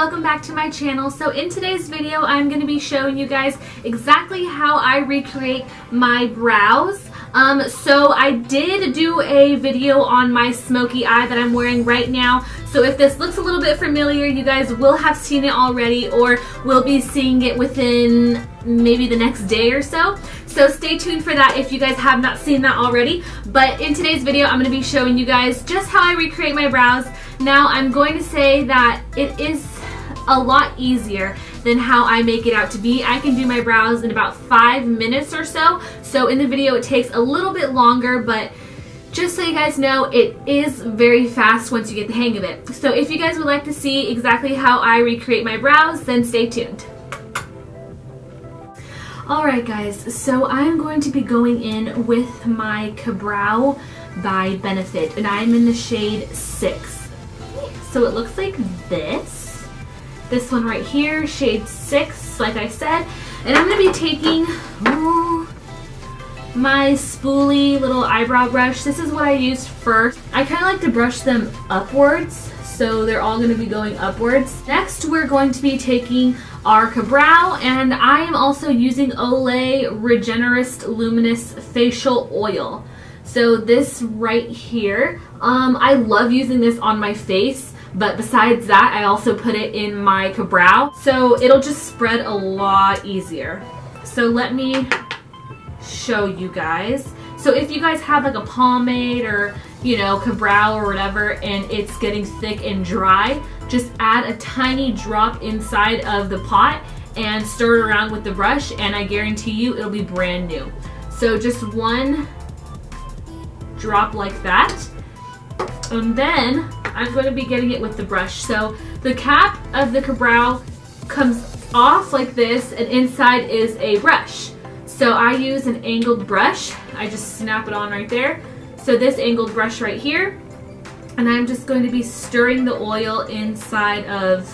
welcome back to my channel. So in today's video I'm going to be showing you guys exactly how I recreate my brows. So I did do a video on my smoky eye that I'm wearing right now. So if this looks a little bit familiar, you guys will have seen it already or will be seeing it within maybe the next day or so. So stay tuned for that if you guys have not seen that already. But in today's video, I'm going to be showing you guys just how I recreate my brows. Now, I'm going to say that it is a lot easier than how I make it out to be. I can do my brows in about 5 minutes or so. So in the video, it takes a little bit longer, but just so you guys know, it is very fast once you get the hang of it. So if you guys would like to see exactly how I recreate my brows, then stay tuned. Alright guys, so I'm going to be going in with my Eyebrow by Benefit, and I'm in the shade 6. So it looks like this. This one right here, shade 6, like I said. And I'm going to be taking my spoolie little eyebrow brush. This is what I used first. I kind of like to brush them upwards, so they're all going to be going upwards. Next, we're going to be taking our Eyebrow, and I am also using Olay Regenerist Luminous Facial Oil. So this right here, I love using this on my face, but besides that, I also put it in my Eyebrow, so it'll just spread a lot easier. So let me show you guys. So if you guys have like a pomade or, you know, Eyebrow or whatever, and it's getting thick and dry, just add a tiny drop inside of the pot and stir it around with the brush, and I guarantee you it'll be brand new. So just one drop like that, and then I'm going to be getting it with the brush. So the cap of the Eyebrow comes off like this, and inside is a brush. So I use an angled brush. I just snap it on right there. So this angled brush right here, and I'm just going to be stirring the oil inside of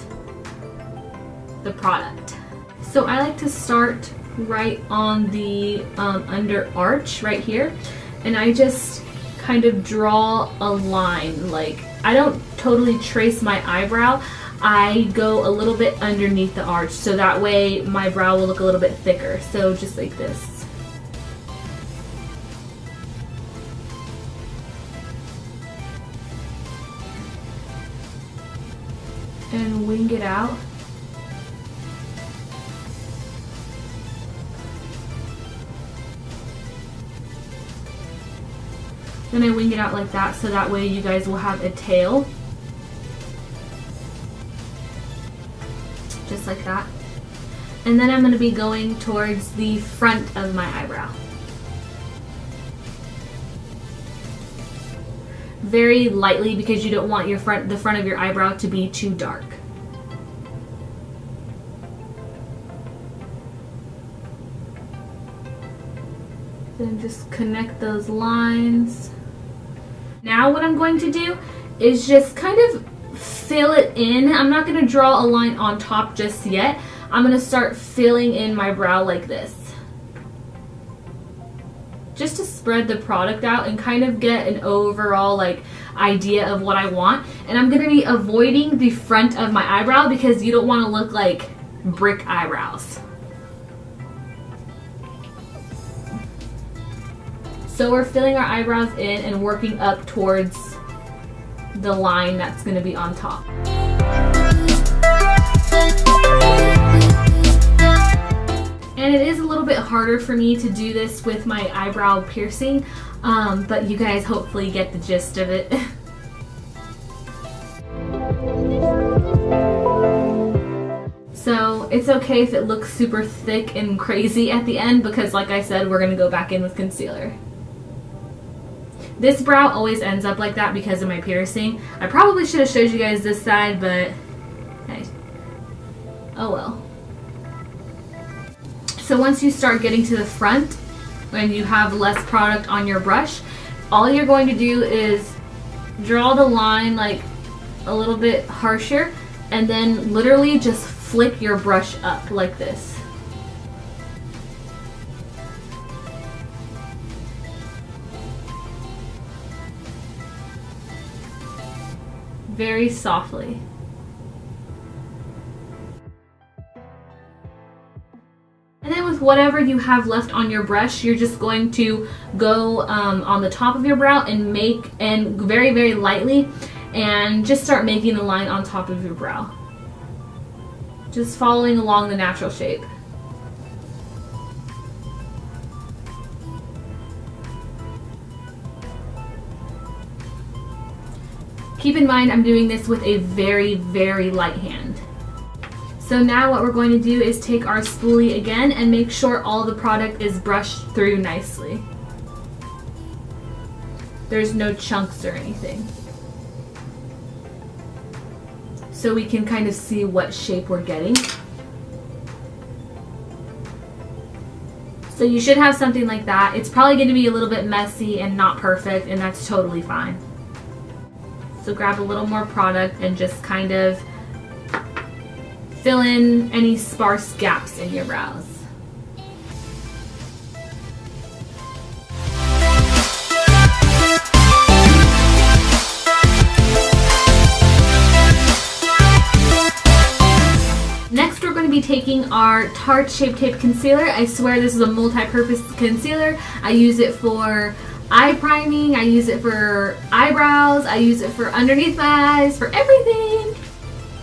the product. So I like to start right on the under arch right here, and I just kind of draw a line. Like, I don't totally trace my eyebrow. I go a little bit underneath the arch, so that way my brow will look a little bit thicker. So just like this. And wing it out. Then I wing it out like that, so that way you guys will have a tail. Just like that. And then I'm going to be going towards the front of my eyebrow. Very lightly, because you don't want your the front of your eyebrow to be too dark. Then just connect those lines. Now what I'm going to do is just kind of fill it in. I'm not going to draw a line on top just yet. I'm going to start filling in my brow like this, just to spread the product out and kind of get an overall like idea of what I want. And I'm going to be avoiding the front of my eyebrow because you don't want to look like brick eyebrows. So we're filling our eyebrows in and working up towards the line that's going to be on top. And it is a little bit harder for me to do this with my eyebrow piercing, but you guys hopefully get the gist of it. So it's okay if it looks super thick and crazy at the end, because like I said, we're going to go back in with concealer. This brow always ends up like that because of my piercing. I probably should have showed you guys this side, but hey, oh well. So once you start getting to the front, when you have less product on your brush, all you're going to do is draw the line like a little bit harsher, and then literally just flick your brush up like this. Very softly. with whatever you have left on your brush, you're just going to go on the top of your brow and very, very lightly, and just start making the line on top of your brow. Just following along the natural shape. Keep in mind, I'm doing this with a very, very light hand. So now what we're going to do is take our spoolie again and make sure all the product is brushed through nicely. There's no chunks or anything. So we can kind of see what shape we're getting. So you should have something like that. It's probably going to be a little bit messy and not perfect, and that's totally fine. So grab a little more product and just kind of fill in any sparse gaps in your brows. Next, we're going to be taking our Tarte Shape Tape Concealer. I swear this is a multi-purpose concealer. I use it for eye priming, I use it for eyebrows, I use it for underneath my eyes, for everything.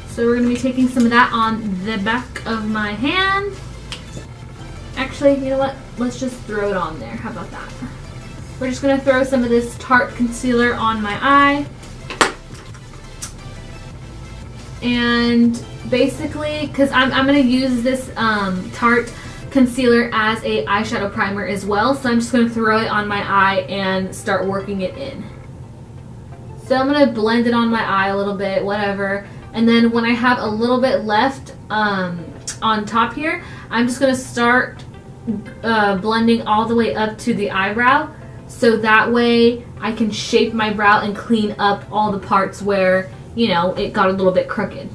So we're going to be taking some of that on the back of my hand. Actually, you know what? Let's just throw it on there. How about that? We're just going to throw some of this Tarte concealer on my eye. And basically, because I'm going to use this Tarte concealer as a eyeshadow primer as well, so I'm just going to throw it on my eye and start working it in. So I'm going to blend it on my eye a little bit, whatever. And then when I have a little bit left on top here, I'm just going to start blending all the way up to the eyebrow, so that way I can shape my brow and clean up all the parts where, you know, it got a little bit crooked.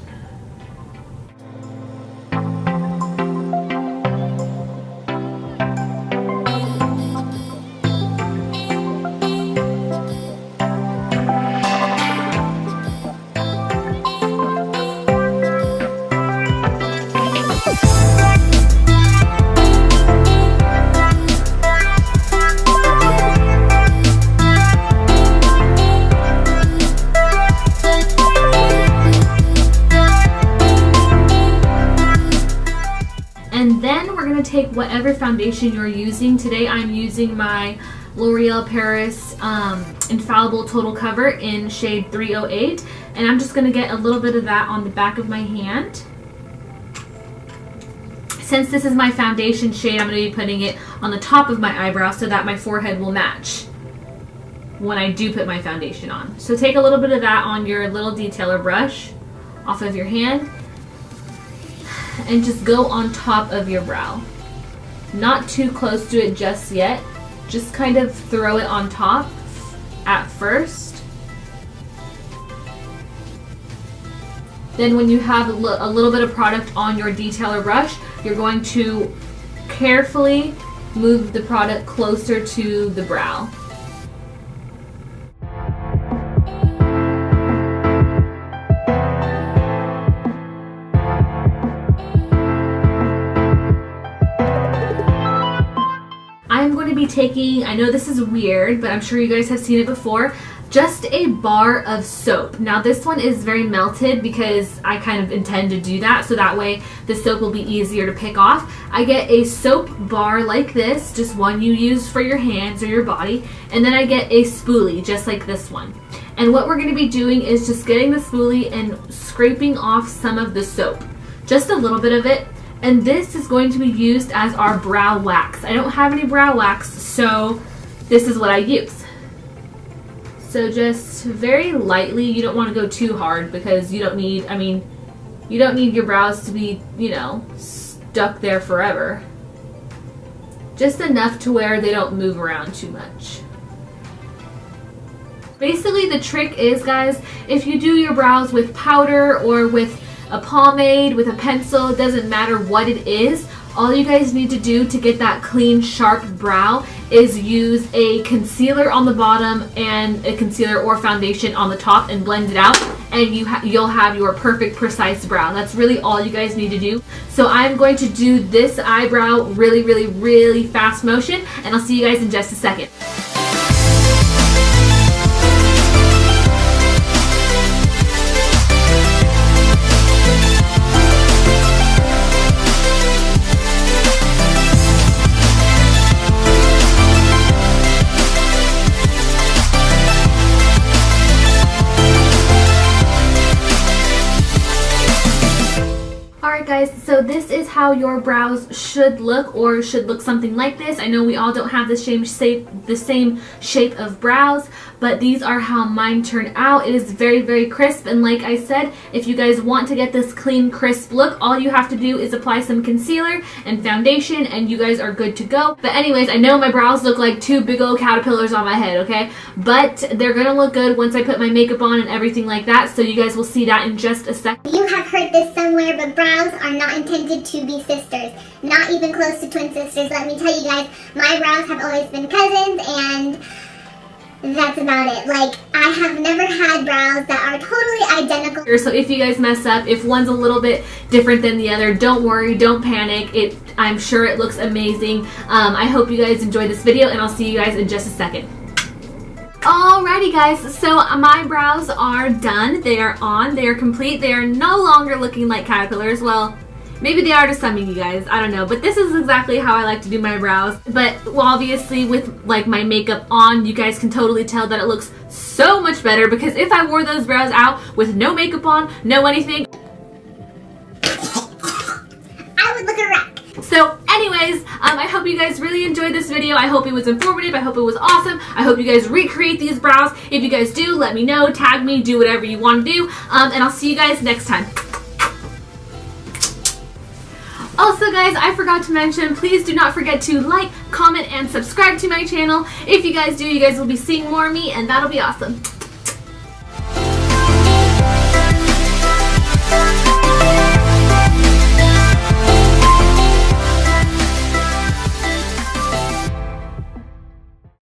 Take whatever foundation you're using. Today I'm using my L'Oreal Paris Infallible Total Cover in shade 308, and I'm just going to get a little bit of that on the back of my hand. Since this is my foundation shade, I'm going to be putting it on the top of my eyebrow so that my forehead will match when I do put my foundation on. So take a little bit of that on your little detailer brush off of your hand and just go on top of your brow. Not too close to it just yet. Just kind of throw it on top at first. Then when you have a little bit of product on your detailer brush, you're going to carefully move the product closer to the brow. Taking, I know this is weird, but I'm sure you guys have seen it before, just a bar of soap. Now this one is very melted because I kind of intend to do that, so that way the soap will be easier to pick off. I get a soap bar like this, just one you use for your hands or your body, and then I get a spoolie just like this one. And what we're going to be doing is just getting the spoolie and scraping off some of the soap, just a little bit of it. And this is going to be used as our brow wax. I don't have any brow wax, so this is what I use. So just very lightly, you don't want to go too hard because you don't need, you don't need your brows to be, you know, stuck there forever. Just enough to where they don't move around too much. Basically the trick is, guys, if you do your brows with powder or with a pomade, with a pencil, it doesn't matter what it is, all you guys need to do to get that clean, sharp brow is use a concealer on the bottom and a concealer or foundation on the top and blend it out, and you'll have your perfect, precise brow. That's really all you guys need to do. So I'm going to do this eyebrow really, really, really fast motion, and I'll see you guys in just a second. Alright guys, so this is how your brows should look, or should look something like this. I know we all don't have the same shape of brows, but these are how mine turned out. It is very, very crisp, and like I said, if you guys want to get this clean, crisp look, all you have to do is apply some concealer and foundation and you guys are good to go. But anyways, I know my brows look like two big old caterpillars on my head, okay? But they're gonna look good once I put my makeup on and everything like that, so you guys will see that in just a second. You have heard this somewhere, but brows are not intended to be sisters. Not even close to twin sisters. Let me tell you guys, my brows have always been cousins, and that's about it. Like, I have never had brows that are totally identical. So if you guys mess up, if one's a little bit different than the other, don't worry, don't panic. I'm sure it looks amazing. I hope you guys enjoyed this video, and I'll see you guys in just a second. Alrighty guys, so my brows are done. They are on, they are complete. They are no longer looking like caterpillars. Well, maybe they are to some of you guys, I don't know. But this is exactly how I like to do my brows. But obviously with like my makeup on, you guys can totally tell that it looks so much better, because if I wore those brows out with no makeup on, no anything, I would look a wreck. So anyways, I hope you guys really enjoyed this video. I hope it was informative. I hope it was awesome. I hope you guys recreate these brows. If you guys do, let me know, tag me, do whatever you want to do, and I'll see you guys next time. Also guys, I forgot to mention, please do not forget to like, comment, and subscribe to my channel. If you guys do, you guys will be seeing more of me, and that'll be awesome.